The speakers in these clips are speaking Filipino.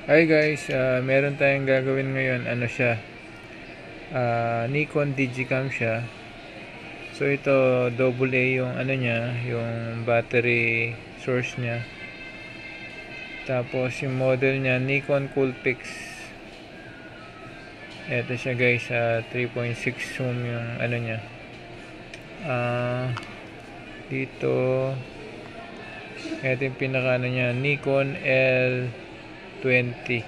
Hi guys, meron tayong gagawin ngayon. Ano siya? Nikon Digicam siya. So ito double A yung ano niya, yung battery source niya. Tapos yung model niya Nikon Coolpix. Ito siya guys, 3.6 zoom yung ano niya. Dito ito yung pinaka ano niya, Nikon L20.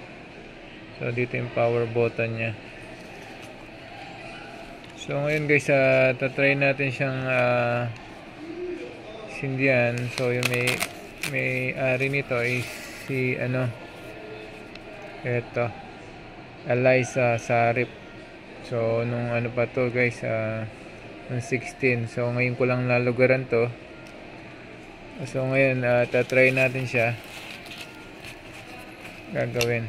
So dito yung power button niya. So ngayon guys, tatry natin siyang sindihan. So yung may ari nito is si ano, eto, Eliza Sarip. So nung ano pa to guys, nung 16. So ngayon ko lang nalugaran to. So ngayon tatry natin siya gagawin.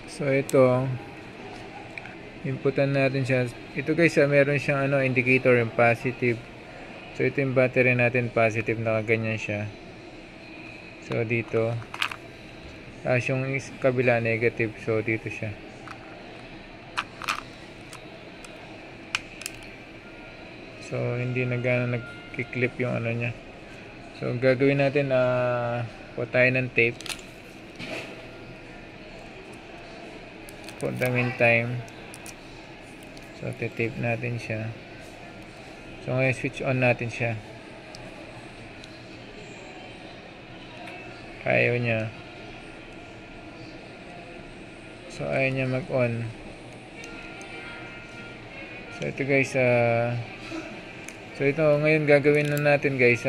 So ito, inputan natin siya. Ito guys, meron siyang ano, indicator yung positive. So ito yung battery natin, positive, nakaganyan siya. So dito, yung kabila negative. So dito siya. So hindi na gano'n nagki-clip yung ano niya. So gagawin natin, putayin ng tape for the meantime. So tape natin siya. So ngayon switch on natin siya. Ayaw niya. So ayaw niya mag-on. So ito guys, so ito ngayon gagawin na natin guys,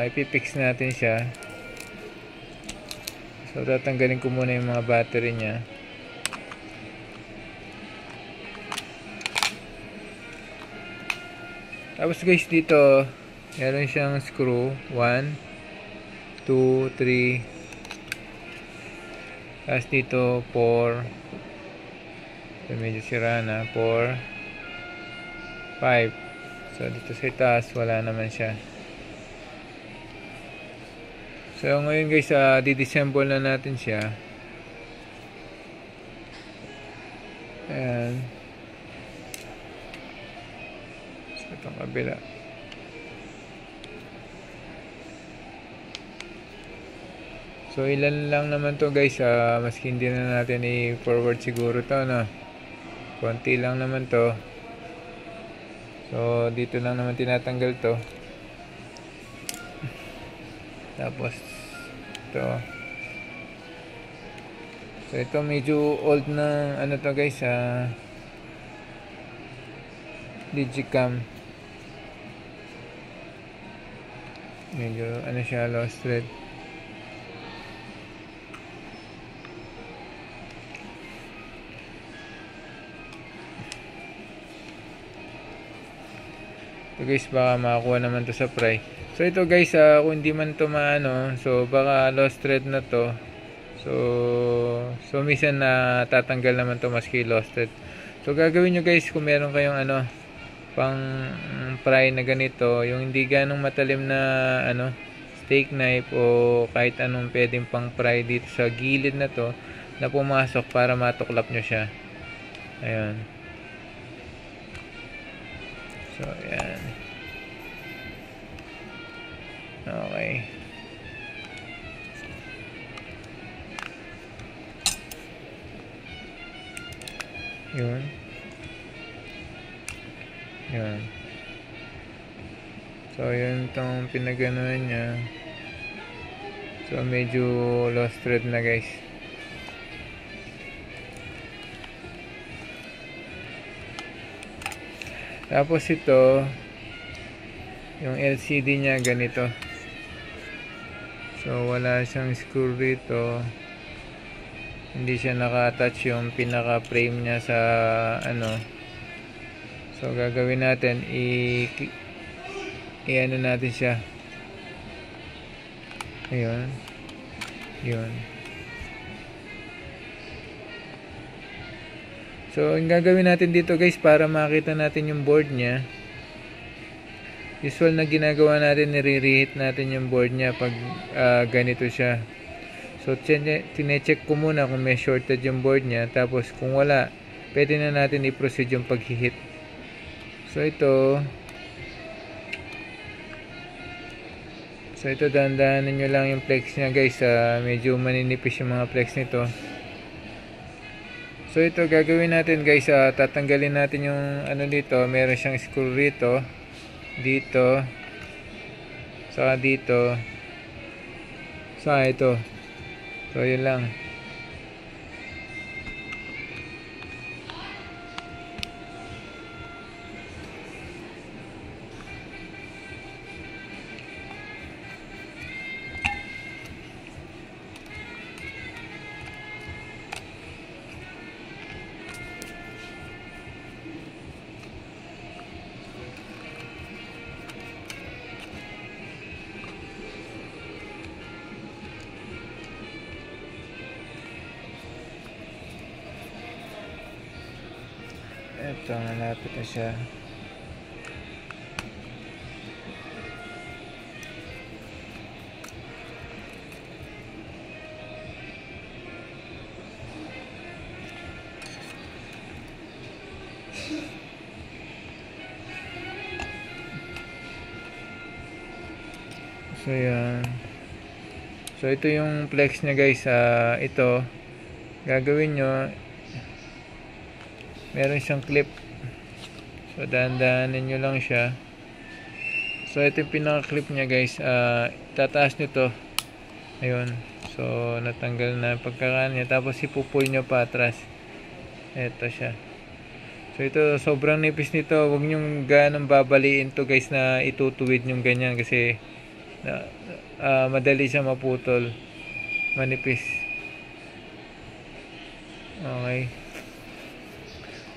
ipipix natin siya. So tatanggalin ko muna yung mga battery niya. Tapos guys, dito meron siyang screw 1, 2, 3. Tapos dito 4. So medyo sira na, 4, 5. So dito sa itaas wala naman siya. So ngayon guys, di-disassemble na natin siya. Ayan. So itong kabila. So ilan lang naman to guys, maski hindi na natin i-forward siguro to, no? Konti lang naman to. So dito lang naman tinatanggal to. Tapos ito. So ito medyo old na ano to guys, Digicam. Medyo ano siya, lost thread. So guys, baka makakuha naman to sa pry. So ito guys, kung hindi man to maano, so baka lost thread na to. So minsan na tatanggal naman to maski lost thread. So gagawin nyo guys, kung meron kayong ano, pang pry na ganito, yung hindi ganong matalim na ano, steak knife o kahit anong pwedeng pang pry dito sa gilid na to, na pumasok para matuklap nyo siya. Ayun. So, ayan. Okay. Yun. Yun. So, yun itong pinaganoan niya. So, medyo lost thread na guys. Tapos ito, yung LCD niya ganito. So wala siyang screw dito. Hindi siya naka-attach yung pinaka frame niya sa ano. So gagawin natin, i-ano natin siya. Ayun. Yun. So, ang gagawin natin dito guys, para makita natin yung board niya. usual na ginagawa natin, nire-reheat natin yung board niya pag ganito siya. So tine-check ko muna kung may shortage yung board niya, tapos kung wala, pwede na natin i-proceed yung pag-heat. So ito dandahanan nyo lang yung flex niya guys, medyo maninipis yung mga flex nito. So ito gagawin natin guys, tatanggalin natin yung ano dito, meron siyang screw rito, dito, saka dito, saka ito. So yun lang. Ito, malapit na siya. So yan. So ito yung flex niya guys. Ito gagawin nyo, meron siyang clip. So dahan-dahanin nyo lang siya. So ito yung pinaka clip niya guys. Tataas nyo to. Ayun. So natanggal na pagkakaan niya. Tapos ipupull nyo pa atras. Ito siya. So ito sobrang nipis nito. Huwag nyong ganong babaliin to guys na itutuwid nyong ganyan, kasi madali siya maputol, manipis. Okay.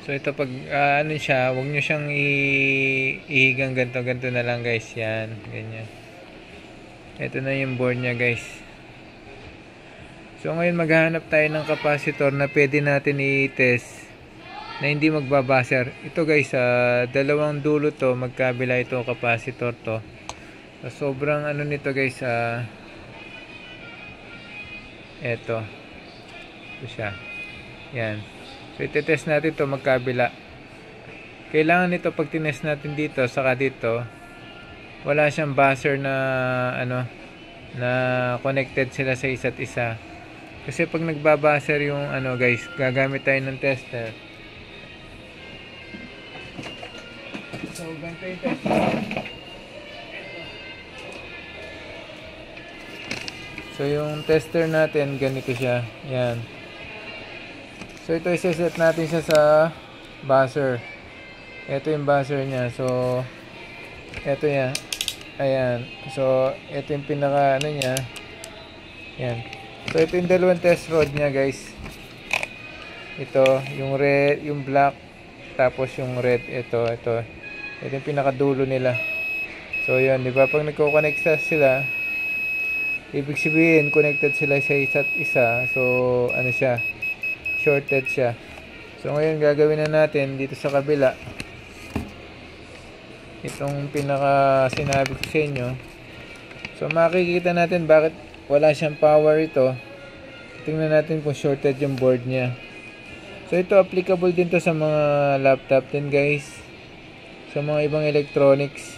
So ito pag ano siya, huwag nyo siyang ihigang ganito na lang guys. Yan, ganyan. Ito na yung board nya guys. So ngayon maghahanap tayo ng capacitor na pwede natin i-test na hindi magbabaser. Ito guys, dalawang dulo to, magkabila ito capacitor to. So, sobrang ano nito guys, ito siya. Yan. So itetest natin to magkabila. Kailangan nito pag tinest natin dito saka dito, wala siyang buzzer na ano, na connected sila sa isa't isa. Kasi pag nagbabuzzer yung ano guys, gagamit tayo ng tester. So ganito yung tester. So yung tester natin ganito siya. Yan. So ito i-set natin siya sa buzzer. Ito yung buzzer niya. So ito yan. Ayan. So ito yung pinaka ano niya. Yan. So ito yung dalawang test rod niya guys. Ito yung red, yung black, tapos yung red. Ito yung pinakadulo nila. So yan, di ba? Pag nagko-connect sila, ibig sabihin connected sila sa isa't isa. So ano siya, shorted siya. So ngayon gagawin na natin dito sa kabila itong pinaka sinabi ko sa inyo. So makikita natin bakit wala siyang power ito. Tingnan natin kung shorted yung board niya. So ito applicable din to sa mga laptop din guys, sa mga ibang electronics,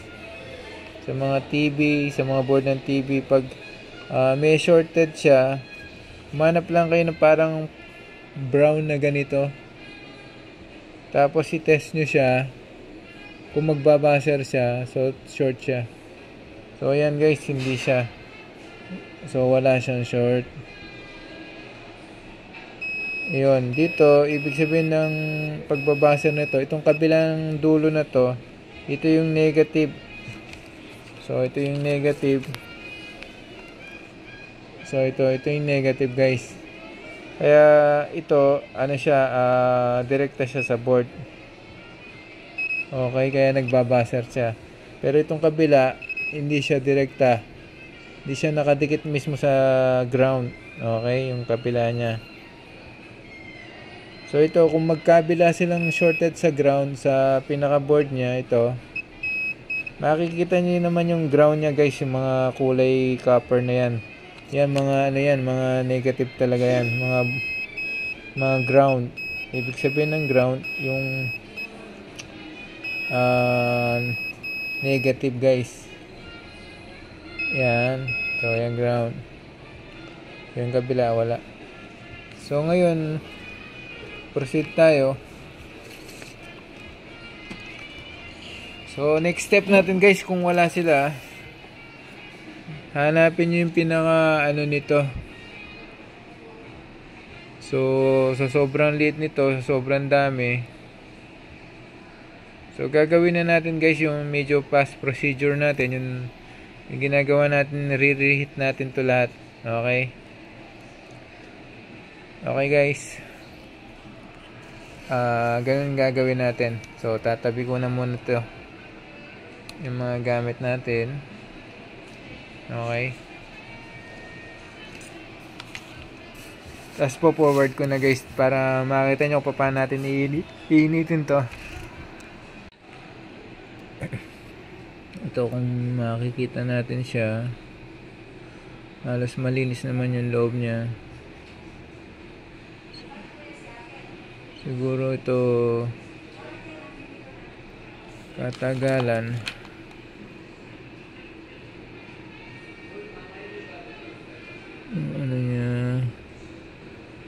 sa mga TV, sa mga board ng TV. Pag may shorted siya, manap lang kayo ng parang brown na ganito, tapos i-test nyo siya. Kung magbabaser siya, so short siya. So ayan guys, hindi siya. So wala siyang short. Ayun, dito ibig sabihin ng pagbabaser nito, itong kabilang dulo na to, ito yung negative. So ito yung negative. So ito yung negative guys. Kaya ito ano siya, direkta siya sa board. Okay, kaya nagbabaser siya. Pero itong kabila, hindi siya direkta. Hindi siya nakadikit mismo sa ground. Okay, yung kabila niya. So ito, kung magkabila silang shorted sa ground, sa pinaka board niya, ito, makikita niyo naman yung ground niya guys, yung mga kulay copper na yan. Yan mga ano yan, mga negative talaga yan, mga ground. Ibig sabihin ng ground yung negative guys. Yan. So yan ground. Yung kabila wala. So ngayon proceed tayo. So next step natin guys, kung wala sila, hanapin nyo yung pinaka ano nito. So sa sobrang liit nito, sa sobrang dami, so gagawin na natin guys yung medyo fast procedure natin, yung ginagawa natin, re-reheat natin to lahat. Okay, okay guys, ganun gagawin natin. So tatabi ko na muna to yung mga gamit natin. Okay, tapos po forward ko na guys para makita nyo kung paano natin iinitin to. Ito kung makikita natin siya, halos malinis naman yung loob niya. Siguro ito katagalan ano niya.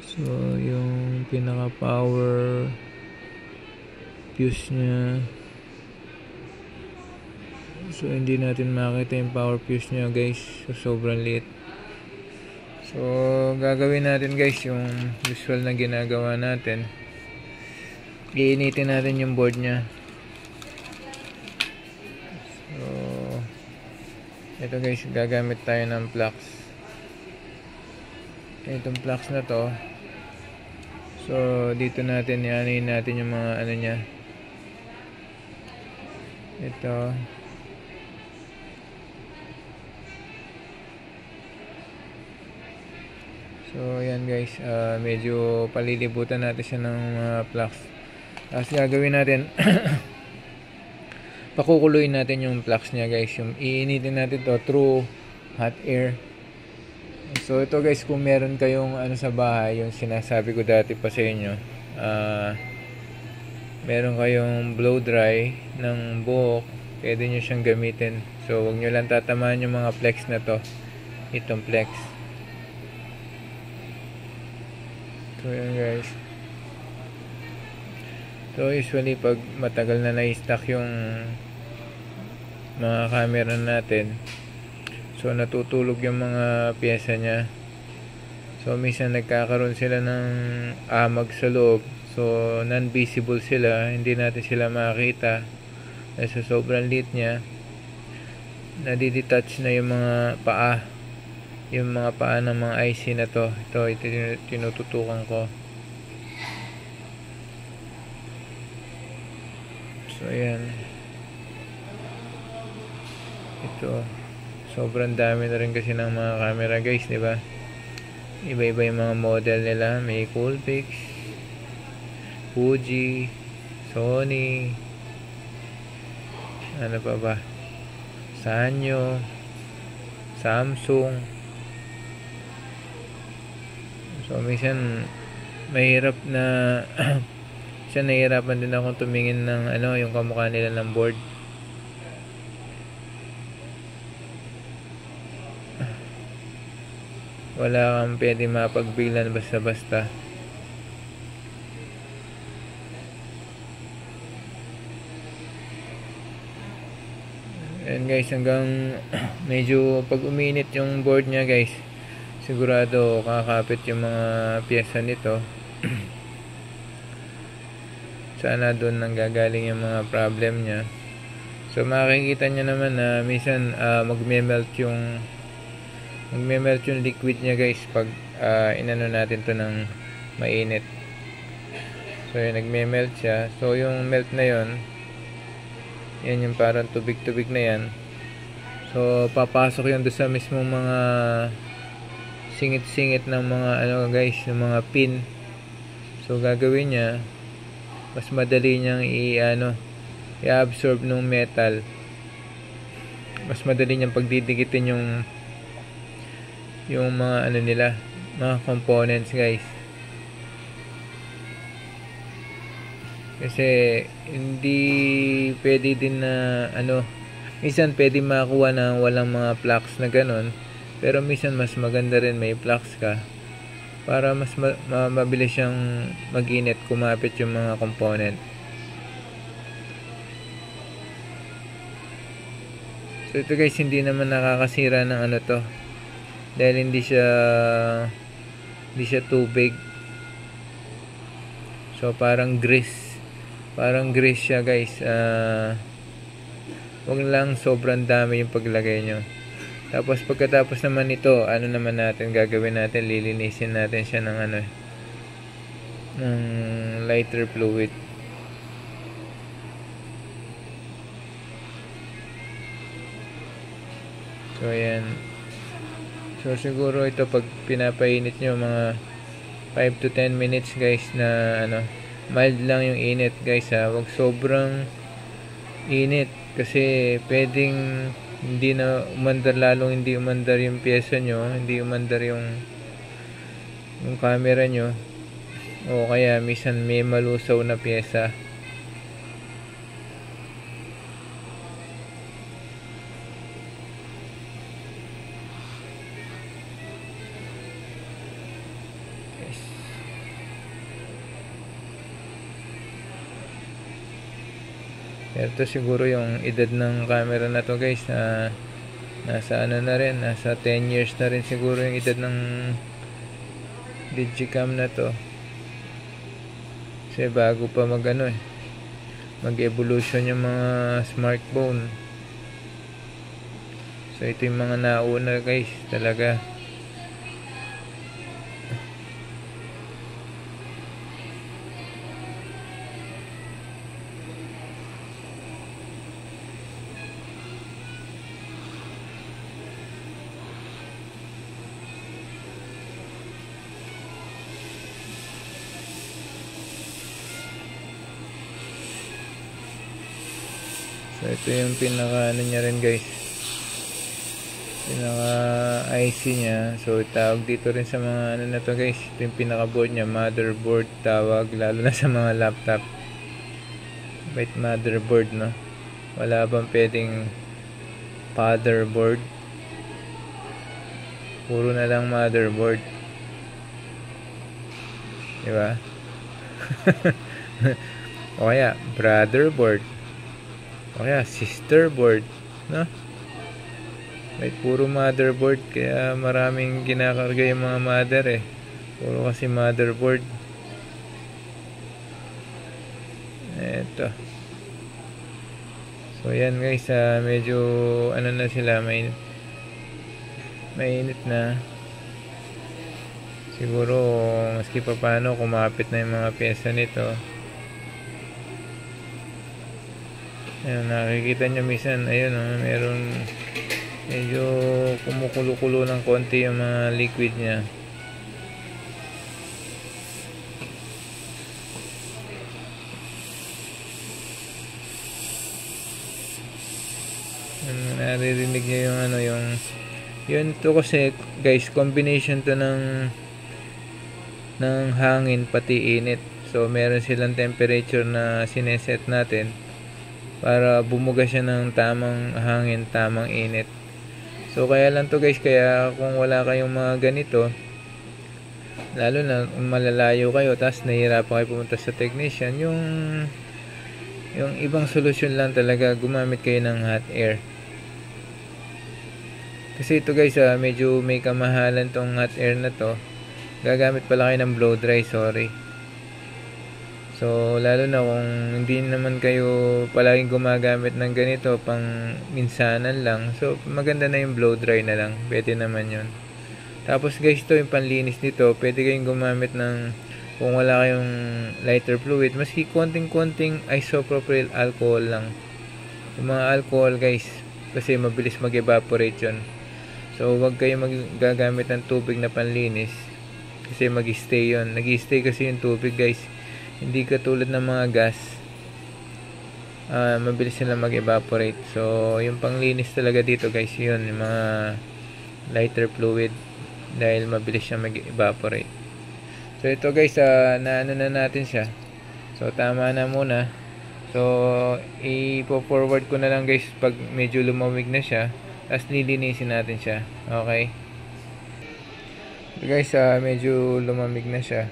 So yung pinaka power fuse niya, so hindi natin makita yung power fuse niya guys, so sobrang liit. So gagawin natin guys yung usual na ginagawa natin, iinitin natin yung board niya. So ito guys, gagamit tayo ng flux. Itong flux na to, so dito natin ianin natin yung mga ano niya. Ito so yan guys, medyo palilibutan natin siya ng flux. Tapos gagawin natin pakukuluin natin yung flux niya guys, yung iinitin natin to through hot air. So ito guys, kung meron kayong ano sa bahay, yung sinasabi ko dati pa sa inyo, meron kayong blow dry ng buhok, pwede nyo siyang gamitin. So huwag nyo lang tatamaan yung mga flex na to, itong flex. So yan guys, so usually pag matagal na na-stock yung mga camera natin, so natutulog yung mga pyesa niya. So minsan nagkakaroon sila ng amag sa loob, so non-visible sila, hindi natin sila makita dahil sa sobrang liit niya. Nadidetach na yung mga paa, yung mga paa ng mga IC na to. Ito tinututukan ko. So ayan, ito sobrang dami na rin kasi ng mga camera guys, di ba? Iba-iba yung mga model nila. May Coolpix, Fuji, Sony, ano pa ba? Sanyo, Samsung. So minsan mahirap na siya, nahihirapan din akong tumingin ng ano, yung kamukha nila ng board. Wala kang pwede mapagbiglan basta-basta. And guys, hanggang medyo pag uminit yung board niya guys, sigurado kakapit yung mga pyesa nito. Sana doon nanggagaling yung mga problem niya. So makikita niya naman na minsan magme-melt yung liquid niya guys pag inano natin to ng mainit. So yun, nagme-melt siya. So yung melt na yun, yan yung parang tubig-tubig na yan. So papasok yun doon sa mismong mga singit-singit ng mga ano guys, yung mga pin. So gagawin niya, mas madali niyang i-absorb ng metal mas madali niyang pagdidikitin yung mga ano nila, mga components guys. Kasi hindi pwede din na ano, minsan pwede makakuha ng walang mga plugs na ganun, pero minsan mas maganda rin may plugs ka para mas mabilis siyang mag-init, kumapit yung mga component. So ito guys, hindi naman nakakasira ng ano to, dahil hindi siya tubig. So parang grease siya guys. Wag lang sobrang dami yung paglagay nyo. Tapos pagkatapos naman ito, ano naman natin gagawin natin, lilinisin natin siya ng ano, ng lighter fluid. So ayan. So siguro ito pag pinapainit nyo mga 5 to 10 minutes guys, na ano, mild lang yung init guys ha. Wag sobrang init kasi pwedeng hindi na umandar, lalong hindi umandar yung pyesa nyo, hindi umandar yung camera nyo, o kaya minsan may malusaw na pyesa. Ito siguro yung edad ng camera na to guys, nasa ano na rin, nasa 10 years na rin siguro yung edad ng Digicam na to. Kasi bago pa mag ano mag-evolution yung mga smartphone. So ito yung mga nauna guys talaga. So ito yung pinaka ano niya rin guys, pinaka IC nya. So tawag dito rin sa mga ano na to guys, ito yung pinaka board nya, motherboard tawag, lalo na sa mga laptop. Wait, motherboard no, wala bang pwedeng fatherboard, puro na lang motherboard, diba? O kaya brotherboard, o kaya sisterboard, no? Like puro motherboard, kaya maraming kinakarga yung mga mother puro kasi motherboard. Eto. So yan guys, medyo ano na sila, mainit na. Siguro maski pa paano kumapit na yung mga pyesa nito. Ayan, nakikita nyo minsan, ayun meron medyo kumukulo-kulo ng konti yung mga liquid nya. Naririnig nyo yung ano, yun to kasi guys, combination to ng hangin pati init. So meron silang temperature na sineset natin para bumuga siya ng tamang hangin, tamang init. So kaya lang to guys, kaya kung wala kayong mga ganito, lalo na malalayo kayo tapos nahihirapan kayo pumunta sa technician, yung ibang solusyon lang talaga, gumamit kayo ng hot air. Kasi ito guys, medyo may kamahalan tong hot air na to. Gagamit pala kayo ng blow dry, sorry. So lalo na kung hindi naman kayo palaging gumagamit ng ganito, pang minsanan lang, so maganda na yung blow dry na lang, pwede naman yun. Tapos guys, ito yung panlinis nito, pwede kayong gumamit ng, kung wala kayong lighter fluid, maski konting isopropyl alcohol lang. Yung mga alcohol guys, kasi mabilis mag-evaporate yun. So wag kayo gagamit ng tubig na panlinis, kasi mag-stay yun. Nag-stay kasi yung tubig guys, hindi katulad ng mga gas. mabilis sila mag-evaporate. So yung panglinis talaga dito guys, yun yung mga lighter fluid, dahil mabilis siya mag-evaporate. So ito guys, naano na natin siya. So tama na muna. So ipo-forward ko na lang guys pag medyo lumamig na siya, tapos lilinisin natin siya. Okay. So guys, medyo lumamig na siya.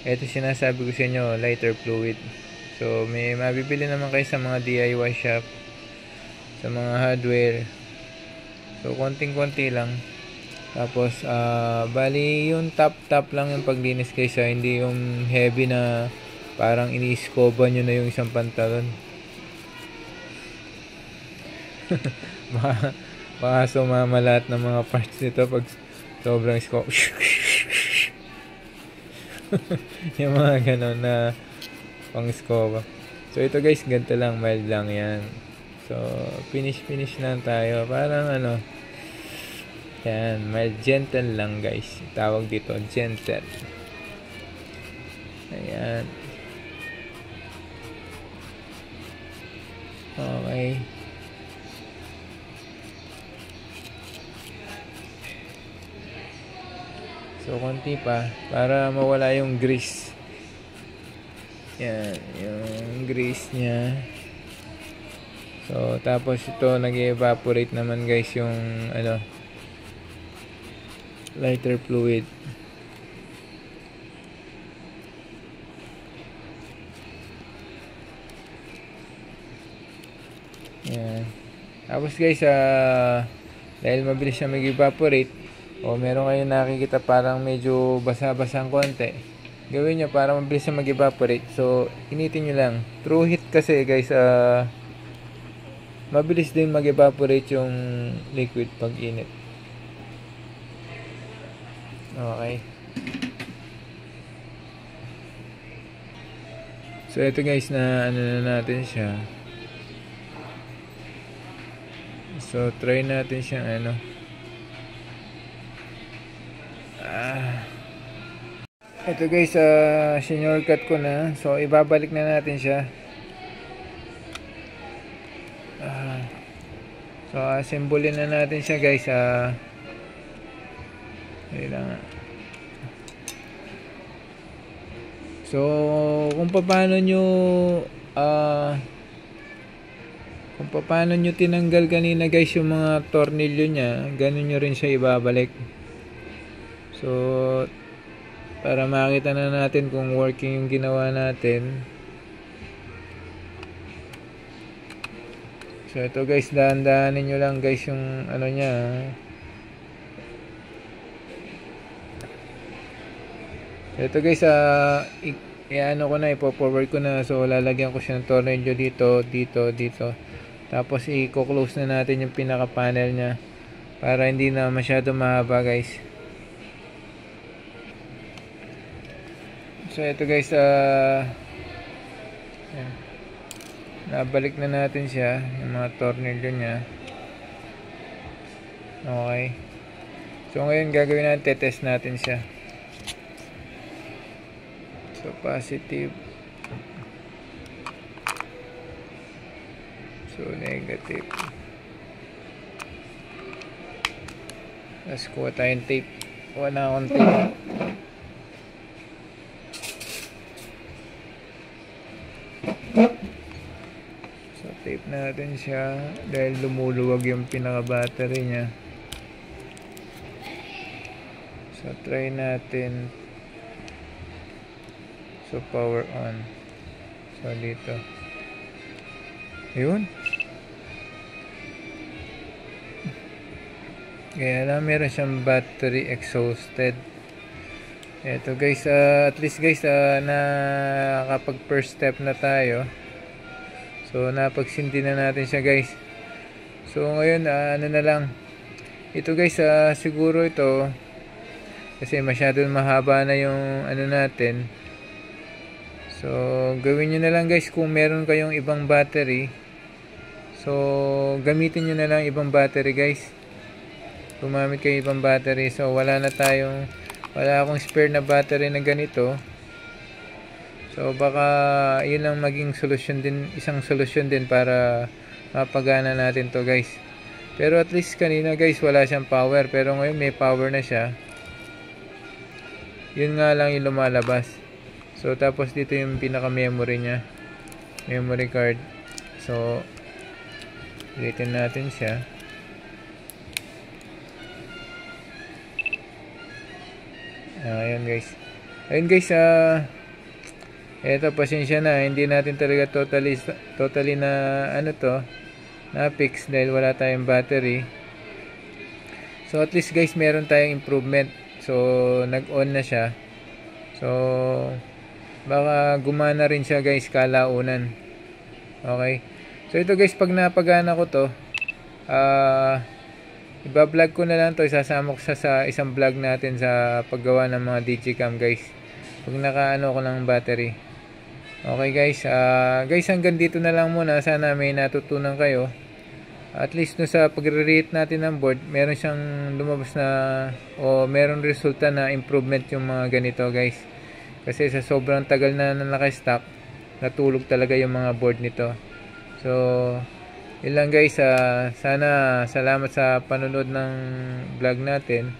Ito sinasabi ko sa inyo, lighter fluid. So may mabibili naman kayo sa mga DIY shop, sa mga hardware. So konting-konti lang. Tapos bali yung top lang yung paglinis guys, hindi yung heavy na parang ini-scoba nyo na yung isang pantalon. baka sumama lahat ng mga parts nito pag sobrang scoba. Yung mga ganon na pang scoba. So ito guys, ganito lang, mild lang yan. So finish lang tayo, parang ano yan, mild, gentle lang guys. Tawag dito, gentle. Ayan. Okay. So konti pa para mawala yung grease. Yan, yung grease niya. So tapos ito nag-evaporate naman guys yung ano, lighter fluid. Yan. Tapos guys, dahil mabilis siya mag-evaporate, o meron kayo nakikita parang medyo basa-basang konti, gawin nyo para mabilis siya mag-evaporate. So initin nyo lang. True heat kasi guys, mabilis din mag-evaporate yung liquid pag init. Okay. So ito guys, na ano na natin siya. So try natin siyang ano. Ito guys, senior cut ko na. So ibabalik na natin siya. So assemble na natin siya guys. Kailangan. So kung paano nyo tinanggal kanina guys yung mga tornilyo nya, ganun nyo rin siya ibabalik. So para makita na natin kung working yung ginawa natin. So ito guys, dahan-dahanin nyo lang guys yung ano nya. Ito guys, i-ano ko na, ipo-forward ko na. So lalagyan ko siya ng tornilyo dito. Tapos i-close na natin yung pinaka panel nya para hindi na masyado mahaba guys. So ito guys, nabalik na natin siya, yung mga tornilyo nya. Okay. So ngayon gagawin natin, tetest natin siya. So positive, so negative. Tapos kuha tayong tape. Kuha na akong tape. So tape natin siya dahil lumuluwag yung pinaka battery nya. So try natin. So power on. So dito. Ayun. Kaya lang meron siyang battery exhausted. Eto guys, at least guys, nakapag first step na tayo. So napagsindi na natin siya guys. So ngayon, ano na lang. Ito guys, siguro ito kasi masyadong mahaba na yung ano natin. So gawin nyo na lang guys, kung meron kayong ibang battery, so gamitin nyo na lang ibang battery guys. Gumamit kayo ibang battery. So wala akong spare na battery na ganito. So baka yun ang maging solusyon din, isang solusyon din para mapagana natin to guys. Pero at least kanina guys wala siyang power, pero ngayon may power na siya. Yun nga lang yung lumalabas. So tapos dito yung pinaka memory niya, memory card. So ulitin natin siya. Ayan guys. Ayun guys, eto pasensya na, hindi natin talaga totally na na fix dahil wala tayong battery. So at least guys meron tayong improvement. So nag-on na siya. So baka gumana rin siya guys kalaunan. Okay. So ito guys, pag napagana ko to, iba-vlog ko na lang to, isasama ko sa isang vlog natin sa paggawa ng mga digicam guys. Pag nakaano ko ng battery. Okay guys, guys hanggang dito na lang muna. Sana may natutunan kayo. At least no sa pagre-rate natin ng board, meron siyang lumabas na o meron resulta na improvement yung mga ganito guys. Kasi sa sobrang tagal na naka-stock, natulog talaga yung mga board nito. So ilang guys, sana salamat sa panonood ng vlog natin.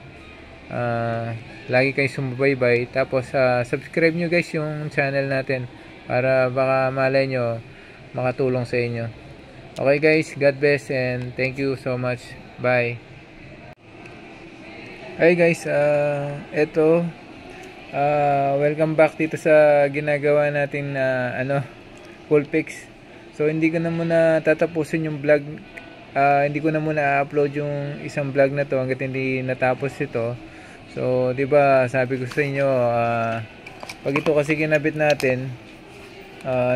Lagi kayo sumubaybay. Tapos subscribe nyo guys yung channel natin para baka malay nyo makatulong sa inyo. Okay guys, God bless and thank you so much. Bye. Hi guys, welcome back dito sa ginagawa natin na full fix. So hindi ko na muna tatapusin yung vlog. Hindi ko na muna upload yung isang vlog na to hangga't hindi natapos ito. So 'di ba, sabi ko sa inyo, pag ito kasi kinabit natin,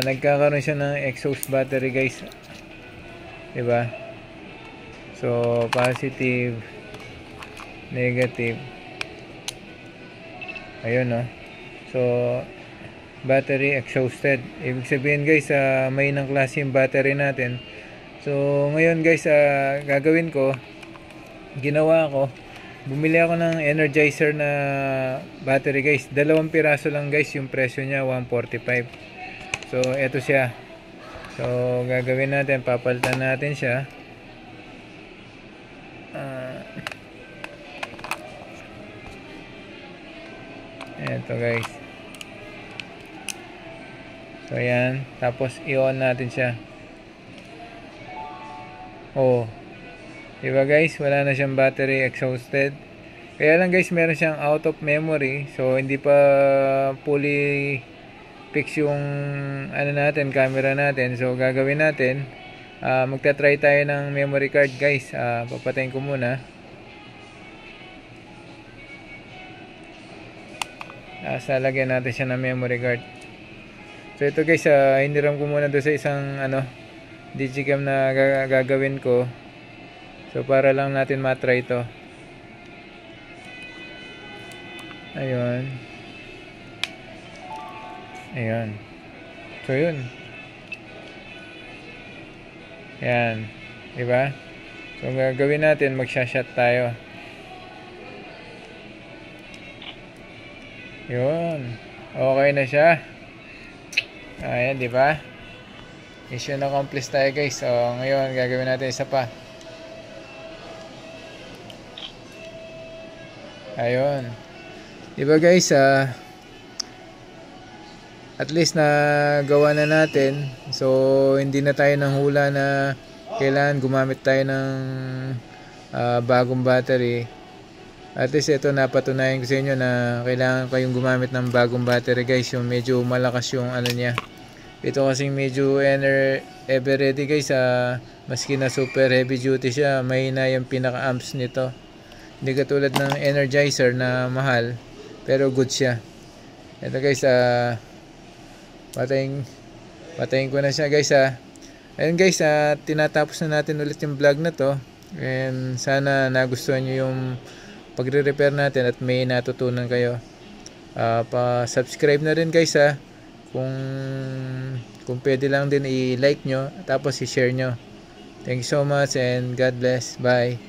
nagkakaroon siya ng exhaust battery guys. 'Di ba? So positive, negative. Ayun no. So battery exhausted. Ibig sabihin guys, may nang klase yung battery natin. So ngayon guys, gagawin ko, ginawa ko, bumili ako ng Energizer na battery guys. 2 piraso lang guys, yung presyo niya 145. So eto siya. So gagawin natin, papalitan natin siya. Eto guys. So ayan, tapos i-on natin siya. Oh. Diba guys, wala na siyang battery exhausted. Kaya lang guys, meron siyang out of memory. So hindi pa fully fix yung natin, camera natin. So gagawin natin, magta-try tayo ng memory card guys. Papatayin ko muna. Lagyan natin siya ng memory card. So ito guys, hiniram ko muna doon sa isang digicam na gagawin ko. So para lang natin matry ito. Ayun. Ayun. So yun. Ayan. Diba? So gagawin natin, magsha-shot tayo. Yun. Okay na siya. Ayan, di ba? Mission accomplished tayo guys. So, ngayon gagawin natin isa pa. Ayun. Di ba guys, at least na gawa na natin. So, hindi na tayo nang hula na kailangan gumamit tayo ng bagong battery. At least ito, napatunayan ko sa inyo na kailangan kayong gumamit ng bagong battery guys, yung medyo malakas yung niya. Ito kasing medyo ever ready guys, maski na super heavy duty siya, mahina yung pinaka amps nito. Hindi katulad ng Energizer na mahal, pero good siya. Ito guys, patayin ko na siya guys. Ayun guys, tinatapos na natin ulit yung vlog na to. And sana nagustuhan nyo yung pagre-repair natin at may natutunan kayo. Pa-subscribe na rin guys kung pwede lang din i-like nyo, tapos i-share nyo. Thank you so much and God bless. Bye.